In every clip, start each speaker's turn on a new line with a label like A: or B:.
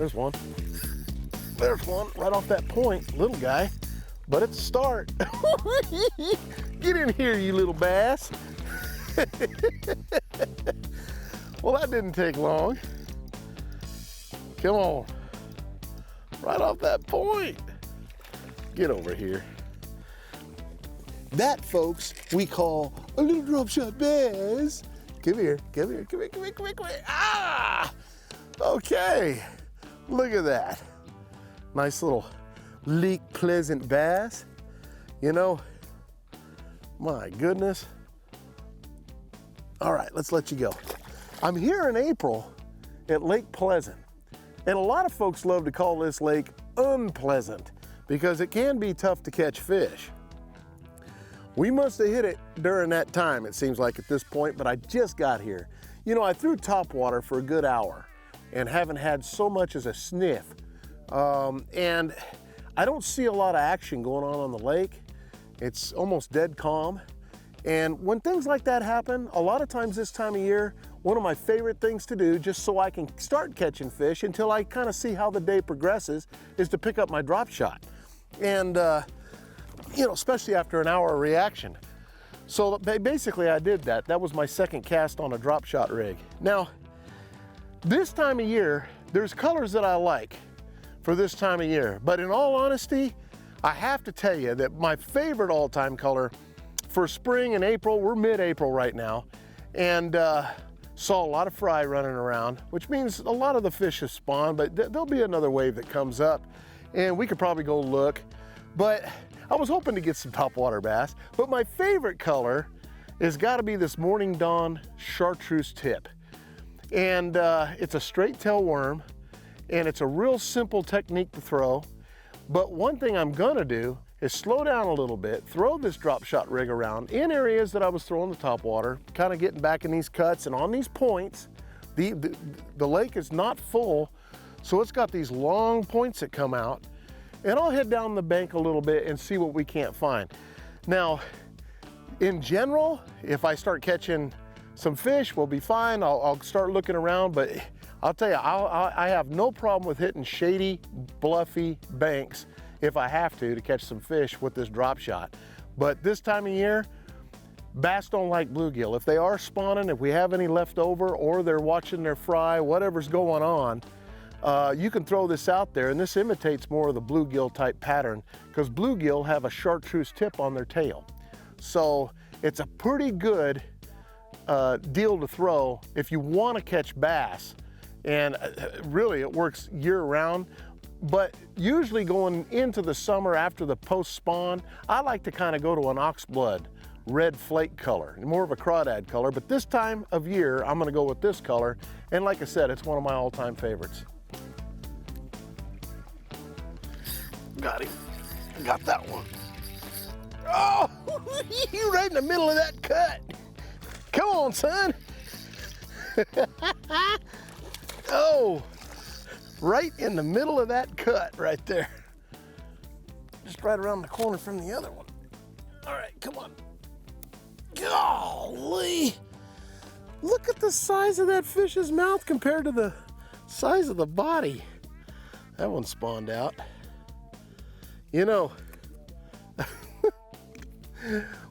A: There's one. There's one right off that point, little guy. But it's a start. Get in here, you little bass. Well, that didn't take long. Come on. Right off that point. Get over here. That, folks, we call a little drop shot bass. Come here, come here, come here, come here, come here, come here. Ah! Okay. Look at that. Nice little Lake Pleasant bass. You know, my goodness. All right, let's let you go. I'm here in April at Lake Pleasant, and a lot of folks love to call this lake unpleasant because it can be tough to catch fish. We must have hit it during that time, it seems like at this point, but I just got here. You know, I threw topwater for a good hour and haven't had so much as a sniff. And I don't see a lot of action going on the lake. It's almost dead calm. And when things like that happen, a lot of times this time of year, one of my favorite things to do, just so I can start catching fish until I kind of see how the day progresses, is to pick up my drop shot. And, you know, especially after an hour reaction. So basically I did that. That was my second cast on a drop shot rig. Now, this time of year, there's colors that I like for this time of year. But in all honesty, I have to tell you that my favorite all-time color for spring and April, we're mid-April right now, and saw a lot of fry running around, which means a lot of the fish have spawned, but there'll be another wave that comes up, and we could probably go look. But I was hoping to get some topwater bass, but my favorite color has got to be this Morning Dawn chartreuse tip. And it's a straight tail worm, and it's a real simple technique to throw. But one thing I'm gonna do is slow down a little bit, throw this drop shot rig around in areas that I was throwing the topwater, kind of getting back in these cuts and on these points. The lake is not full, so it's got these long points that come out, and I'll head down the bank a little bit and see what we can't find. Now, in general, if I start catching some fish, we'll be fine. I'll start looking around, but I'll tell you, I have no problem with hitting shady, bluffy banks if I have to catch some fish with this drop shot. But this time of year, bass don't like bluegill. If they are spawning, if we have any left over, or they're watching their fry, whatever's going on, you can throw this out there, and this imitates more of the bluegill type pattern because bluegill have a chartreuse tip on their tail. So it's a pretty good deal to throw if you want to catch bass, and really it works year round. But usually going into the summer after the post spawn, I like to kind of go to an oxblood red flake color, more of a crawdad color, but this time of year I'm going to go with this color, and like I said, it's one of my all-time favorites. Got him. Got that one. Oh, you right in the middle of that cut. Come on, son. Oh, right in the middle of that cut right there. Just right around the corner from the other one. All right, come on. Golly. Look at the size of that fish's mouth compared to the size of the body. That one spawned out. You know,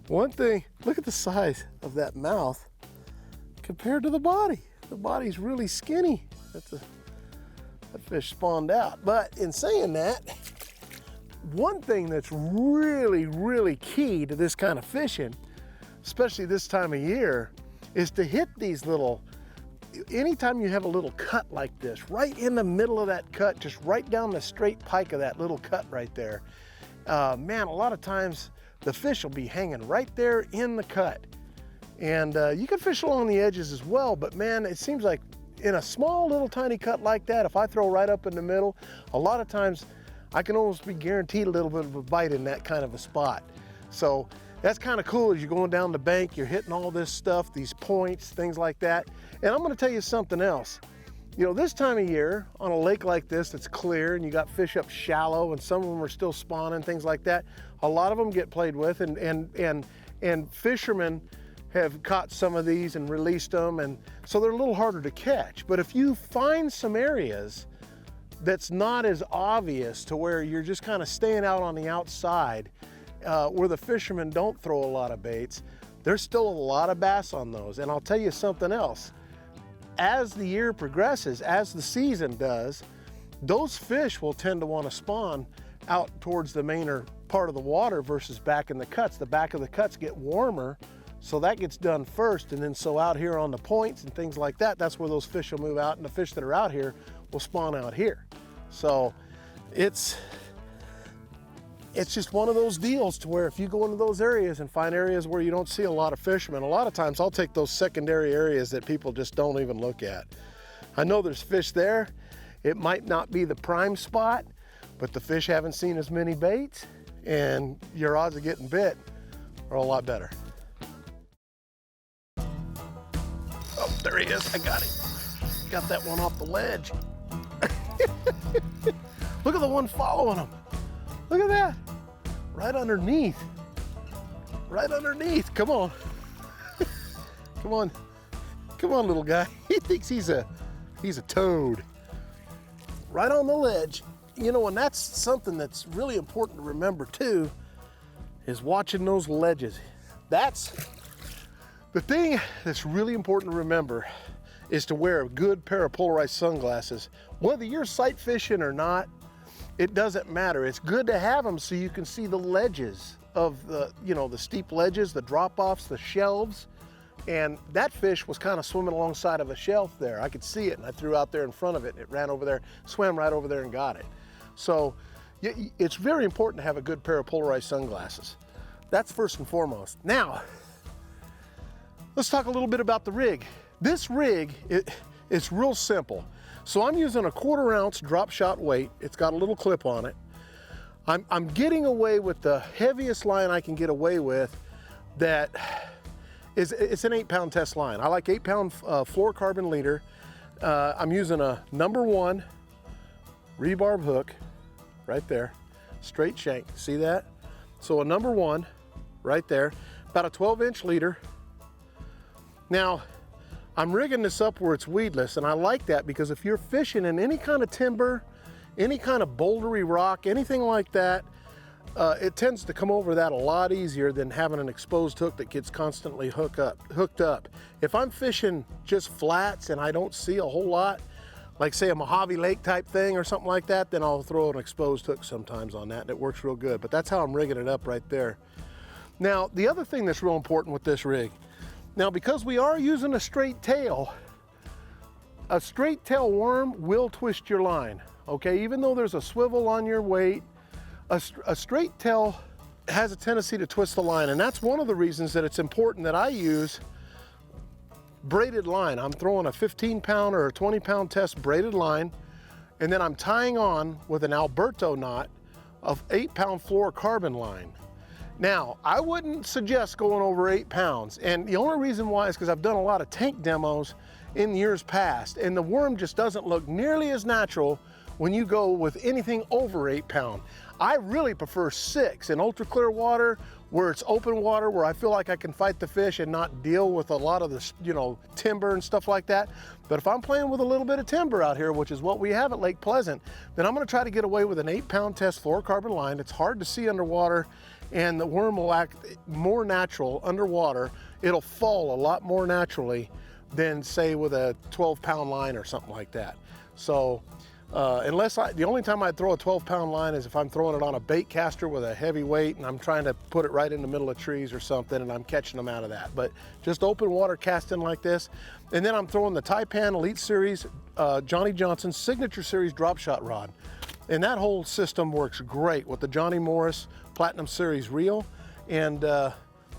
A: one thing, look at the size of that mouth compared to the body. The body's really skinny. That fish spawned out. But in saying that, one thing that's really, really key to this kind of fishing, especially this time of year, is to hit these little, anytime you have a little cut like this, right in the middle of that cut, just right down the straight pike of that little cut right there, man, a lot of times the fish will be hanging right there in the cut. And you can fish along the edges as well, but man, it seems like in a small little tiny cut like that, if I throw right up in the middle, a lot of times I can almost be guaranteed a little bit of a bite in that kind of a spot. So that's kind of cool as you're going down the bank, you're hitting all this stuff, these points, things like that. And I'm gonna tell you something else. You know, this time of year on a lake like this that's clear and you got fish up shallow and some of them are still spawning, things like that, a lot of them get played with, and fishermen have caught some of these and released them, and so they're a little harder to catch. But if you find some areas that's not as obvious to where you're just kind of staying out on the outside where the fishermen don't throw a lot of baits, there's still a lot of bass on those. And I'll tell you something else. As the year progresses, as the season does, those fish will tend to want to spawn out towards the mainer part of the water versus back in the cuts. The back of the cuts get warmer, so that gets done first. And then so out here on the points and things like that, that's where those fish will move out, and the fish that are out here will spawn out here. So it's just one of those deals to where if you go into those areas and find areas where you don't see a lot of fishermen, a lot of times I'll take those secondary areas that people just don't even look at. I know there's fish there. It might not be the prime spot, but the fish haven't seen as many baits, and your odds of getting bit are a lot better. Oh, there he is, I got him. Got that one off the ledge. Look at the one following him. Look at that, right underneath. Right underneath, come on. Come on, come on, little guy. He thinks he's a toad. Right on the ledge. You know, and that's something that's really important to remember too, is watching those ledges. That's the thing that's really important to remember, is to wear a good pair of polarized sunglasses. Whether you're sight fishing or not, it doesn't matter. It's good to have them so you can see the ledges of the, you know, the steep ledges, the drop-offs, the shelves. And that fish was kind of swimming alongside of a shelf there. I could see it, and I threw out there in front of it, and it ran over there, swam right over there and got it. So it's very important to have a good pair of polarized sunglasses. That's first and foremost. Now, let's talk a little bit about the rig. This rig, it's real simple. So I'm using a 1/4 ounce drop shot weight. It's got a little clip on it. I'm getting away with the heaviest line I can get away with. That is, it's an 8-pound test line. I like 8-pound fluorocarbon leader. I'm using a #1 rebarb hook right there, straight shank, see that? So a #1 right there, about a 12-inch leader. Now, I'm rigging this up where it's weedless, and I like that because if you're fishing in any kind of timber, any kind of bouldery rock, anything like that, it tends to come over that a lot easier than having an exposed hook that gets constantly hooked up. If I'm fishing just flats and I don't see a whole lot, like say a Mojave Lake type thing or something like that, then I'll throw an exposed hook sometimes on that, and it works real good. But that's how I'm rigging it up right there. Now, the other thing that's real important with this rig, now because we are using a straight tail worm will twist your line, okay? Even though there's a swivel on your weight, a straight tail has a tendency to twist the line, and that's one of the reasons that it's important that I use braided line. I'm throwing a 15-pound or a 20-pound test braided line, and then I'm tying on with an Alberto knot of 8-pound fluorocarbon line. Now, I wouldn't suggest going over 8 pounds, and the only reason why is because I've done a lot of tank demos in years past, and the worm just doesn't look nearly as natural when you go with anything over 8 pound. I really prefer 6 in ultra clear water, where it's open water, where I feel like I can fight the fish and not deal with a lot of the, you know, timber and stuff like that. But if I'm playing with a little bit of timber out here, which is what we have at Lake Pleasant, then I'm gonna try to get away with an 8-pound test fluorocarbon line. It's hard to see underwater, and the worm will act more natural underwater. It'll fall a lot more naturally than say with a 12-pound line or something like that. So the only time I'd throw a 12-pound line is if I'm throwing it on a bait caster with a heavy weight and I'm trying to put it right in the middle of trees or something and I'm catching them out of that. But just open water casting like this. And then I'm throwing the Taipan Elite Series, Johnny Johnson's Signature Series drop shot rod. And that whole system works great with the Johnny Morris Platinum Series reel. And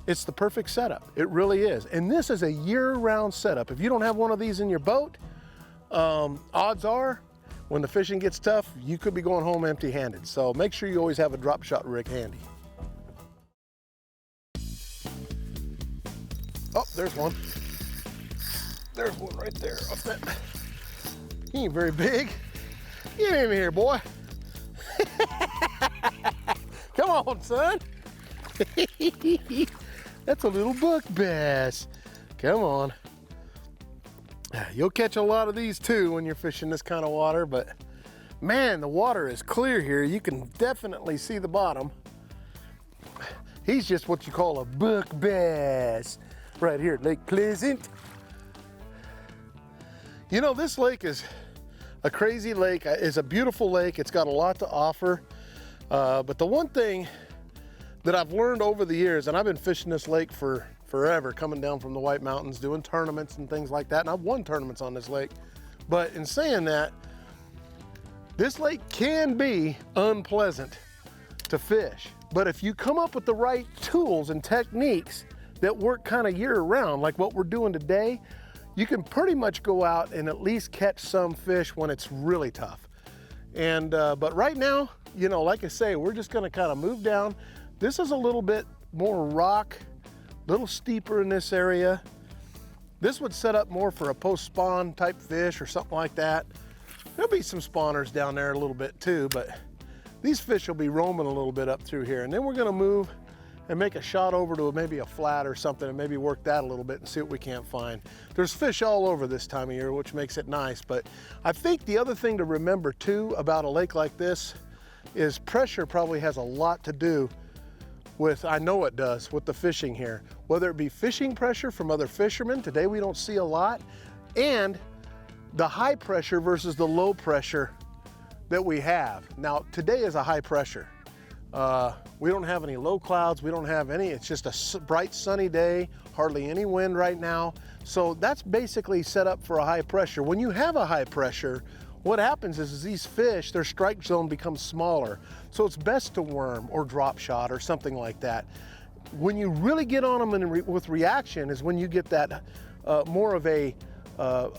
A: it's the perfect setup. It really is. And this is a year-round setup. If you don't have one of these in your boat, odds are, when the fishing gets tough, you could be going home empty-handed. So make sure you always have a drop shot rig handy. Oh, there's one. There's one right there. Up that. He ain't very big. Get in here, boy. Come on, son. That's a little buck bass. Come on. You'll catch a lot of these too when you're fishing this kind of water, but Man, the water is clear here. You can definitely see the bottom. He's just what you call a buck bass right here at Lake Pleasant. You know, this lake is a crazy lake. It's a beautiful lake. It's got a lot to offer. But the one thing that I've learned over the years, and I've been fishing this lake for forever, coming down from the White Mountains, doing tournaments and things like that, and I've won tournaments on this lake. But in saying that, this lake can be unpleasant to fish. But if you come up with the right tools and techniques that work kind of year-round, like what we're doing today, you can pretty much go out and at least catch some fish when it's really tough. And but right now, you know, like I say, we're just gonna kind of move down. This is a little bit more rock, a little steeper in this area. This would set up more for a post-spawn type fish or something like that. There'll be some spawners down there a little bit too, but these fish will be roaming a little bit up through here. And then we're gonna move and make a shot over to maybe a flat or something and maybe work that a little bit and see what we can't find. There's fish all over this time of year, which makes it nice. But I think the other thing to remember too about a lake like this is pressure probably has a lot to do with, I know it does, with the fishing here. Whether it be fishing pressure from other fishermen, today we don't see a lot, and the high pressure versus the low pressure that we have. Now, today is a high pressure. We don't have any low clouds, we don't have any, it's just a bright sunny day, hardly any wind right now. So that's basically set up for a high pressure. When you have a high pressure, what happens is these fish, their strike zone becomes smaller. So it's best to worm or drop shot or something like that. When you really get on them with reaction is when you get that more of a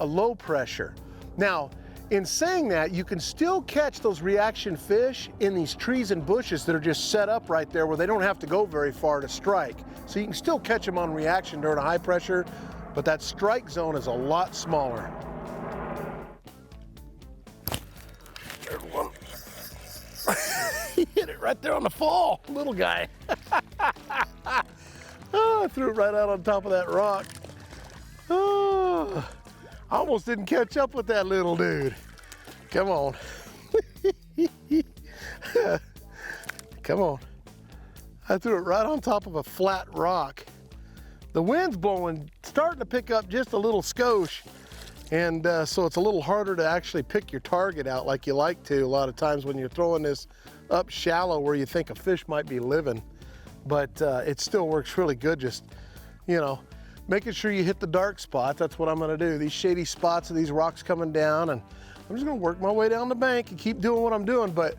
A: low pressure. Now, in saying that, you can still catch those reaction fish in these trees and bushes that are just set up right there where they don't have to go very far to strike. So you can still catch them on reaction during a high pressure, but that strike zone is a lot smaller. There's one. He hit it right there on the fall, little guy. Oh, I threw it right out on top of that rock. Oh. I almost didn't catch up with that little dude. Come on. Come on. I threw it right on top of a flat rock. The wind's blowing, starting to pick up just a little skosh. And so it's a little harder to actually pick your target out like you like to a lot of times when you're throwing this up shallow where you think a fish might be living. But it still works really good, just, you know, making sure you hit the dark spots. That's what I'm gonna do. These shady spots of these rocks coming down, and I'm just gonna work my way down the bank and keep doing what I'm doing. But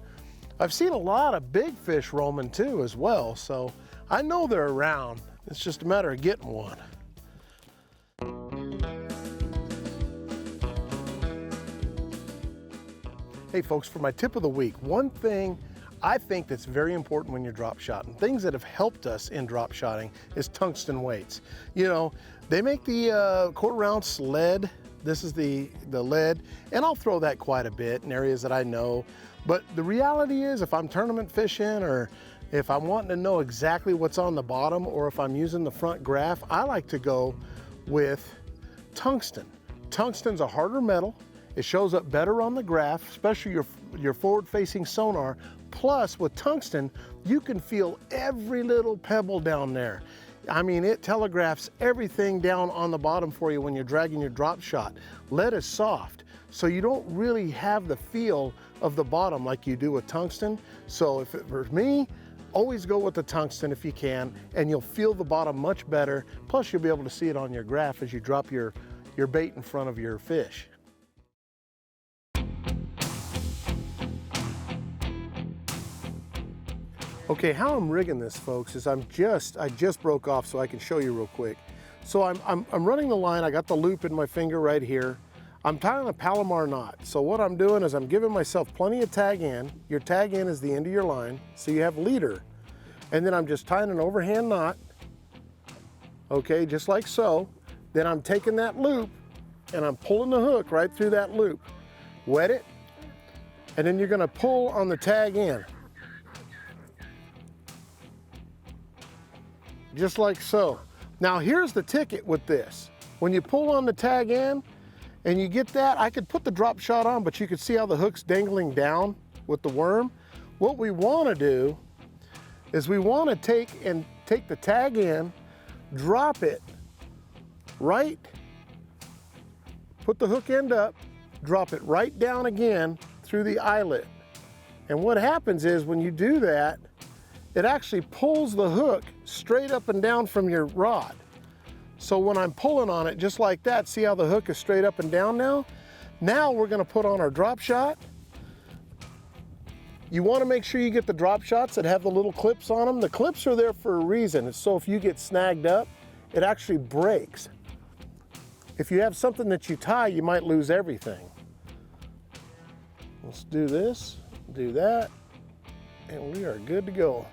A: I've seen a lot of big fish roaming too as well, so I know they're around. It's just a matter of getting one. Hey folks, for my tip of the week, one thing I think that's very important when you're drop shotting, things that have helped us in drop shotting, is tungsten weights. You know, they make the quarter-ounce lead. This is the lead, and I'll throw that quite a bit in areas that I know. But the reality is, if I'm tournament fishing or if I'm wanting to know exactly what's on the bottom, or if I'm using the front graph, I like to go with tungsten. Tungsten's a harder metal. It shows up better on the graph, especially your forward-facing sonar. Plus, with tungsten, you can feel every little pebble down there. I mean, it telegraphs everything down on the bottom for you when you're dragging your drop shot. Lead is soft, so you don't really have the feel of the bottom like you do with tungsten. So if it were me, always go with the tungsten if you can, and you'll feel the bottom much better. Plus, you'll be able to see it on your graph as you drop your bait in front of your fish. Okay, how I'm rigging this, folks, is I just broke off so I can show you real quick. So I'm running the line. I got the loop in my finger right here. I'm tying a Palomar knot. So what I'm doing is I'm giving myself plenty of tag in. Your tag in is the end of your line, so you have leader. And then I'm just tying an overhand knot, okay, just like so. Then I'm taking that loop and I'm pulling the hook right through that loop. Wet it, and then you're gonna pull on the tag in. Just like so. Now here's the ticket with this. When you pull on the tag in, And you get that, I could put the drop shot on, but you could see how the hook's dangling down with the worm. What we want to do is we want to take the tag in, drop it right, put the hook end up, drop it right down again through the eyelet. And what happens is when you do that, it actually pulls the hook straight up and down from your rod. So when I'm pulling on it just like that, see how the hook is straight up and down now? Now we're gonna put on our drop shot. You wanna make sure you get the drop shots that have the little clips on them. The clips are there for a reason. So if you get snagged up, it actually breaks. If you have something that you tie, you might lose everything. Let's do this, do that, and we are good to go.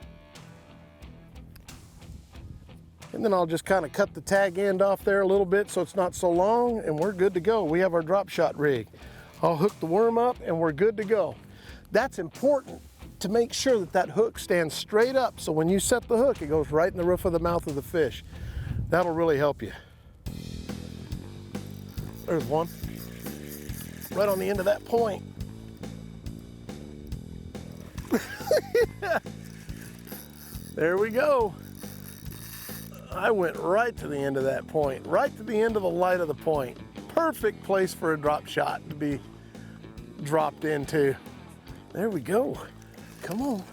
A: And then I'll just kind of cut the tag end off there a little bit so it's not so long, and we're good to go. We have our drop shot rig. I'll hook the worm up and we're good to go. That's important to make sure that that hook stands straight up, so when you set the hook, it goes right in the roof of the mouth of the fish. That'll really help you. There's one, right on the end of that point. There we go. I went right to the end of that point, right to the end of the light of the point. Perfect place for a drop shot to be dropped into. There we go. Come on.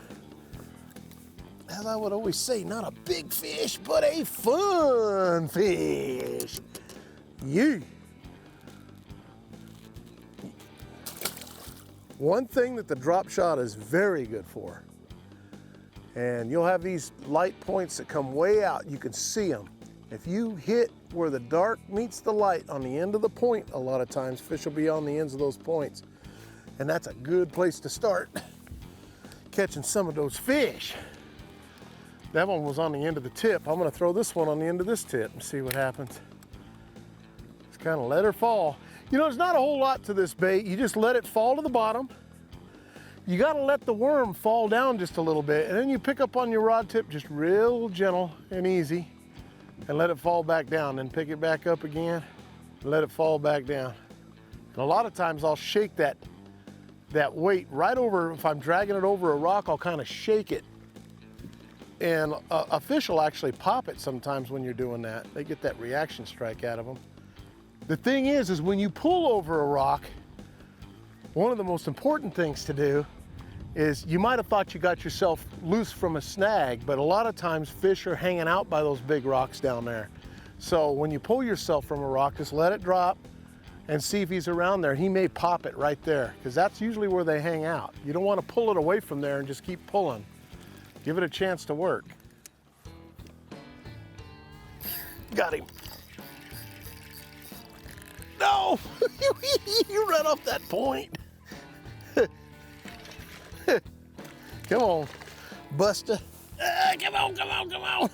A: As I would always say, not a big fish, but a fun fish. Yeah. One thing that the drop shot is very good for, and you'll have these light points that come way out, you can see them. If you hit where the dark meets the light on the end of the point, a lot of times fish will be on the ends of those points. And that's a good place to start catching some of those fish. That one was on the end of the tip. I'm gonna throw this one on the end of this tip and see what happens. Just kind of let her fall. You know, there's not a whole lot to this bait. You just let it fall to the bottom. You gotta let the worm fall down just a little bit, and then you pick up on your rod tip just real gentle and easy and let it fall back down. Then pick it back up again and let it fall back down. And a lot of times I'll shake that weight right over. If I'm dragging it over a rock, I'll kind of shake it. And a fish will actually pop it sometimes when you're doing that. They get that reaction strike out of them. The thing is when you pull over a rock, one of the most important things to do is, you might have thought you got yourself loose from a snag, but a lot of times fish are hanging out by those big rocks down there. So when you pull yourself from a rock, just let it drop and see if he's around there. He may pop it right there, because that's usually where they hang out. You don't want to pull it away from there and just keep pulling. Give it a chance to work. Got him. No! You ran off that point. Come on, Buster. Come on, come on, come on.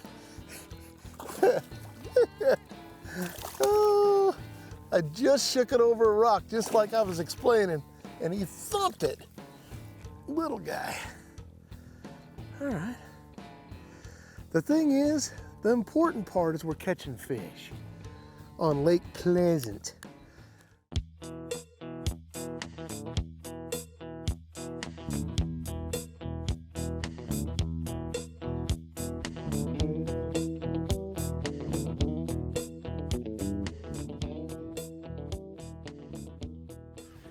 A: Oh, I just shook it over a rock, just like I was explaining, and he thumped it. Little guy. All right. The thing is, the important part is we're catching fish on Lake Pleasant.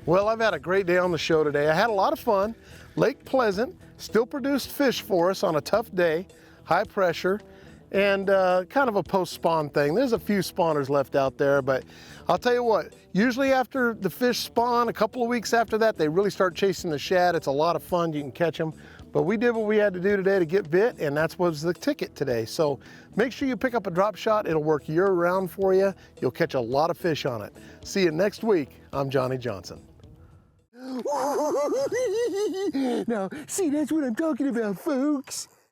A: Well, I've had a great day on the show today. I had a lot of fun. Lake Pleasant still produced fish for us on a tough day, high pressure, and kind of a post-spawn thing. There's a few spawners left out there, but I'll tell you what, usually after the fish spawn, a couple of weeks after that, they really start chasing the shad. It's a lot of fun, you can catch them. But we did what we had to do today to get bit, and that's was the ticket today. So make sure you pick up a drop shot. It'll work year-round for you. You'll catch a lot of fish on it. See you next week. I'm Johnny Johnson. Now, see, that's what I'm talking about, folks.